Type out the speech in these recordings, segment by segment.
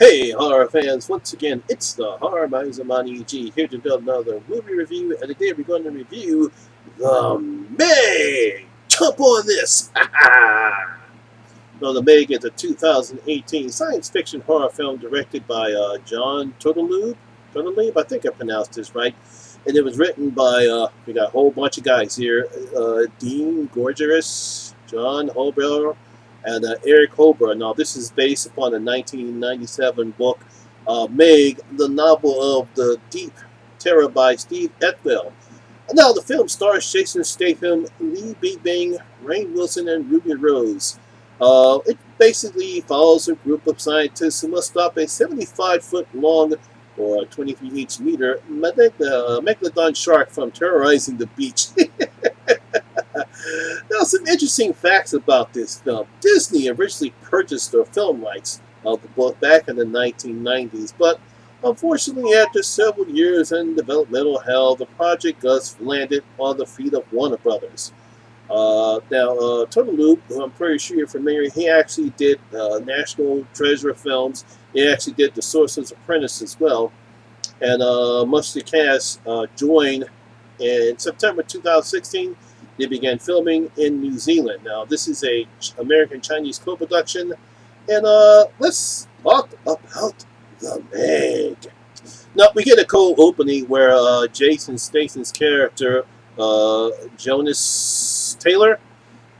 Hey, horror fans! Once again, it's the Horror Miser Monty G here to do another movie review, and today we're going to review The Meg. Jump on this! Now, The Meg is a 2018 science fiction horror film directed by John Turteltaub. Turteltaub, I think I pronounced this right. And it was written by we got a whole bunch of guys here: Dean Gorgeous, John Holbrook, and Eric Holber. Now, this is based upon a 1997 book, Meg, the novel of the Deep Terror by Steve Etwell. Now, the film stars Jason Statham, Lee Bing, Rainn Wilson, and Ruby Rose. It basically follows a group of scientists who must stop a 75-foot-long, or 23-inch meter, megalodon shark from terrorizing the beach. Now, some interesting facts about this film. Disney originally purchased the film rights of the book back in the 1990s, but unfortunately, after several years in developmental hell, the project just landed on the feet of Warner Brothers. Turteltaub, who I'm pretty sure you're familiar, he actually did National Treasure films. He actually did The Sorcerer's Apprentice as well. And much of the cast joined in September 2016. They began filming in New Zealand. Now, this is a American-Chinese co-production. And let's talk about The Meg. Now, we get a cold opening where Jason Statham's character, Jonas Taylor,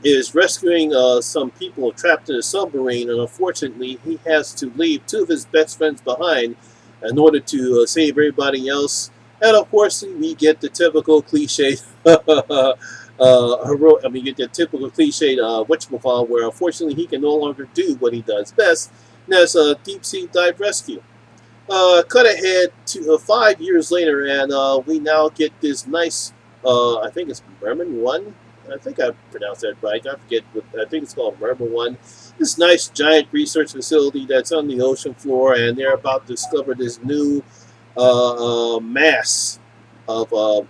is rescuing some people trapped in a submarine. And unfortunately, he has to leave two of his best friends behind in order to save everybody else. And of course, we get the typical cliche you get the typical cliche whatchamacallit, where unfortunately he can no longer do what he does best, and that's a deep sea dive rescue. Cut ahead to 5 years later, and we now get this nice, I think it's Merman 1. I think I pronounced that right. I forget. I think it's called Merman 1. This nice giant research facility that's on the ocean floor, and they're about to discover this new mass of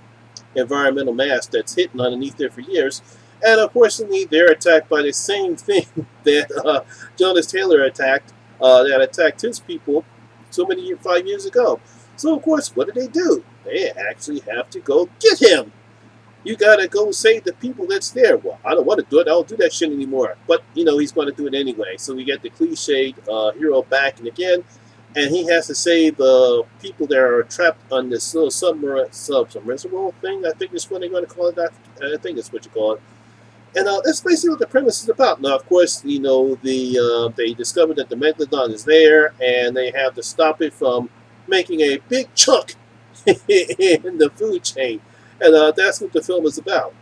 environmental mass that's hidden underneath there for years. And unfortunately, they're attacked by the same thing that Jonas Taylor attacked, that attacked his people 5 years ago. So, of course, what do? They actually have to go get him. You gotta go save the people that's there. Well, I don't want to do it. I don't do that shit anymore. But, he's going to do it anyway. So we get the cliched hero back and again. And he has to save the people that are trapped on this little submersible thing. I think that's what they're going to call it. I think that's what you call it. And that's basically what the premise is about. Now, of course, they discovered that the megalodon is there, and they have to stop it from making a big chunk in the food chain. And that's what the film is about.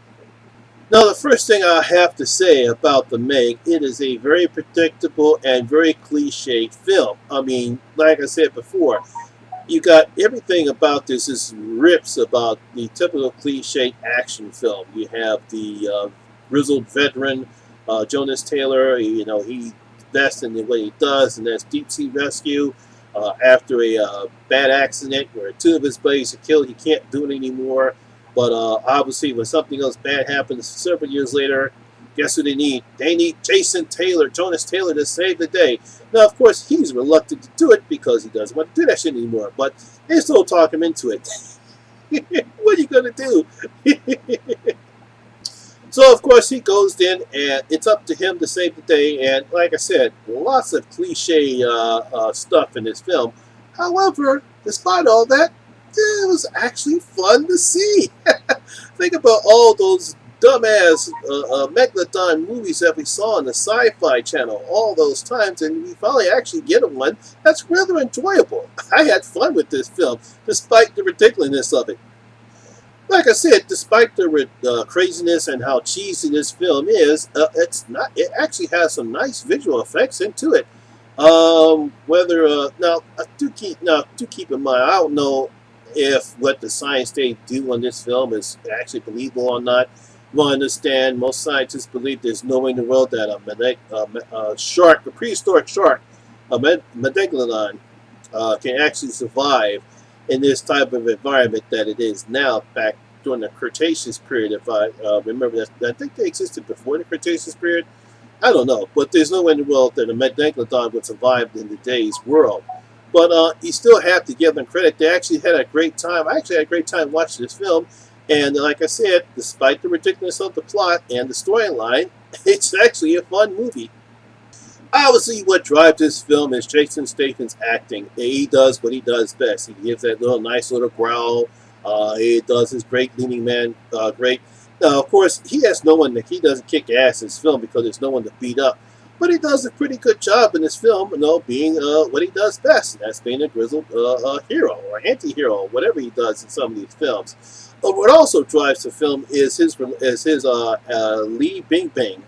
Now, the first thing I have to say about The Meg, it is a very predictable and very cliched film. I mean, like I said before, you got everything about this is rips about the typical cliched action film. You have the grizzled veteran, Jonas Taylor, he's best in what he does, and that's deep sea rescue. After a bad accident where two of his buddies are killed, he can't do it anymore. But obviously, when something else bad happens several years later, guess who they need? They need Jason Taylor, Jonas Taylor, to save the day. Now, of course, he's reluctant to do it because he doesn't want to do that shit anymore. But they still talk him into it. What are you going to do? So, of course, he goes in, and it's up to him to save the day. And like I said, lots of cliche stuff in this film. However, despite all that, it was actually fun to see. Think about all those dumbass megalodon movies that we saw on the Sci-Fi Channel all those times, and we finally actually get one that's rather enjoyable. I had fun with this film, despite the ridiculousness of it. Like I said, despite the craziness and how cheesy this film is, it actually has some nice visual effects into it. Do keep in mind, I don't know if what the science they do on this film is actually believable or not. Well, I understand most scientists believe there's no way in the world that a prehistoric shark, a megalodon, can actually survive in this type of environment that it is now. Back during the Cretaceous period, if I remember that, I think they existed before the Cretaceous period. I don't know, but there's no way in the world that a megalodon would survive in today's world. But you still have to give them credit. They actually had a great time. I actually had a great time watching this film. And like I said, despite the ridiculousness of the plot and the storyline, it's actually a fun movie. Obviously, what drives this film is Jason Statham's acting. He does what he does best. He gives that nice little growl. He does his great leading man great. Now, of course, he has no one that he doesn't kick ass in this film because there's no one to beat up. But he does a pretty good job in this film, being what he does best. And that's being a grizzled hero or anti-hero, whatever he does in some of these films. What also drives the film is his Lee Bing Bang.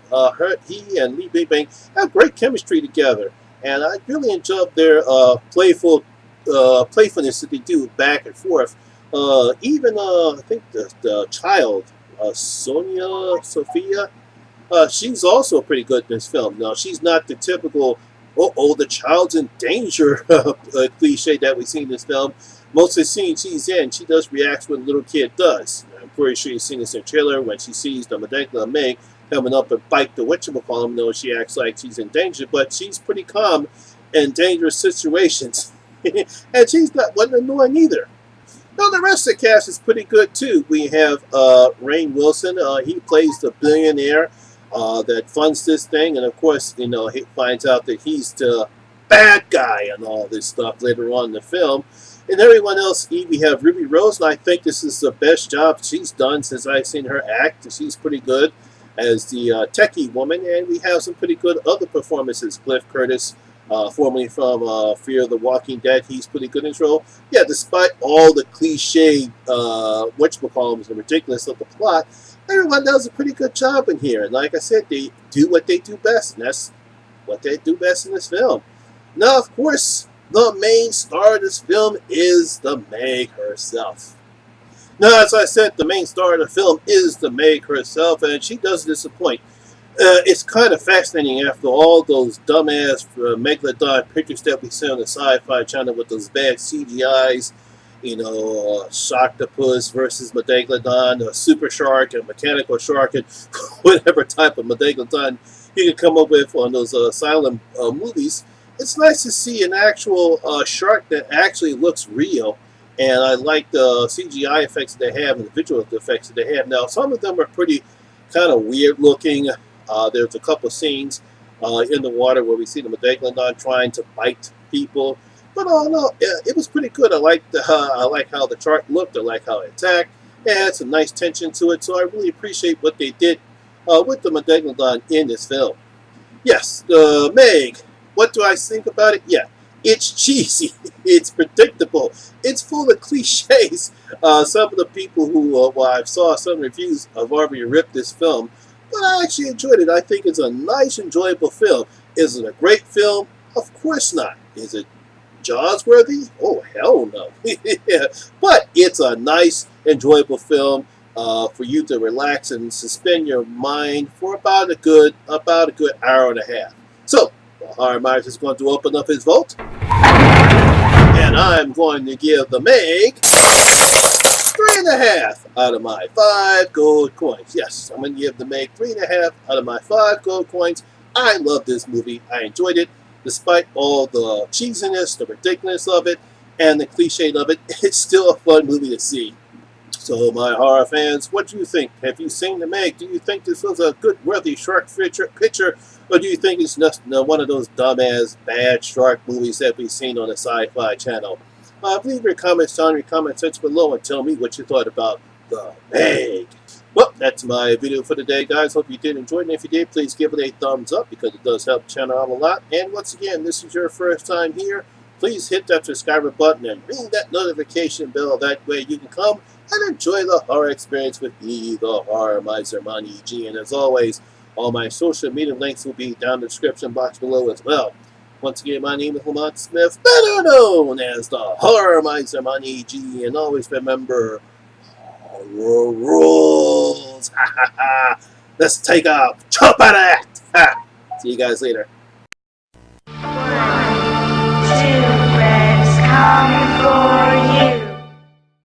He and Lee Bing Bang have great chemistry together, and I really enjoyed their playfulness that they do back and forth. Even I think the child, Sophia, she's also pretty good in this film. Now, she's not the typical the child's in danger cliche that we see in this film. Most of the scenes she's in, she does react to what a little kid does. I'm pretty sure you've seen this in the trailer when she sees the Medegla Meg coming up and bite the whatchamacallit. She acts like she's in danger, but she's pretty calm in dangerous situations. And she's wasn't annoying either. Now, the rest of the cast is pretty good too. We have Rainn Wilson. He plays the billionaire that funds this thing, and of course, he finds out that he's the bad guy and all this stuff later on in the film. And everyone else, we have Ruby Rose, and I think this is the best job she's done since I've seen her act. She's pretty good as the techie woman, and we have some pretty good other performances. Cliff Curtis, formerly from Fear of the Walking Dead, he's pretty good in his role. Yeah, despite all the cliche, whatchamacallit, the ridiculous of the plot, everyone does a pretty good job in here. And like I said, they do what they do best, and that's what they do best in this film. Now, of course, the main star of this film is the Meg herself. Now, as I said, the main star of the film is the Meg herself, and she doesn't disappoint. It's kind of fascinating after all those dumbass Megalodon pictures that we see on the Sci-Fi Channel with those bad CGIs, Sharktopus versus Megalodon, a super shark, a mechanical shark, and whatever type of Megalodon you can come up with on those silent movies. It's nice to see an actual shark that actually looks real, and I like the CGI effects that they have and the visual effects that they have. Now, some of them are pretty kind of weird looking. There's a couple scenes in the water where we see the Megalodon trying to bite people, but no, it was pretty good. I like how the shark looked. I like how it attacked. It had some nice tension to it, so I really appreciate what they did with the Megalodon in this film. Yes, the Meg. What do I think about it? Yeah, it's cheesy. It's predictable. It's full of cliches. Some of the people who, I saw some reviews have already ripped this film, but I actually enjoyed it. I think it's a nice, enjoyable film. Is it a great film? Of course not. Is it Jaws worthy? Oh, hell no. Yeah. But it's a nice, enjoyable film for you to relax and suspend your mind for about a good hour and a half. So, Horror Miser is going to open up his vote, and I'm going to give the Meg 3.5 out of my 5 gold coins. Yes, I'm going to give the Meg 3.5 out of my 5 gold coins. I love this movie. I enjoyed it, despite all the cheesiness, the ridiculousness of it, and the cliche of it. It's still a fun movie to see. So, my horror fans, what do you think? Have you seen the Meg? Do you think this was a good, worthy shark picture? Or do you think it's just one of those dumbass, bad shark movies that we've seen on the Sci-Fi Channel? Leave your comments down in the comment section below and tell me what you thought about the Meg. Well, that's my video for today, guys. Hope you did enjoy it. And if you did, please give it a thumbs up because it does help the channel out a lot. And once again, this is your first time here, please hit that subscribe button and ring that notification bell. That way you can come and enjoy the horror experience with me, the Horror Miser Monty G. And as always, all my social media links will be down in the description box below as well. Once again, my name is Lamont Smith, better known as the Horror Miser Monty G. And always remember, horror rules. Ha ha ha. Let's take a chomp out of that. Ha. See you guys later. 1, 2, let's come for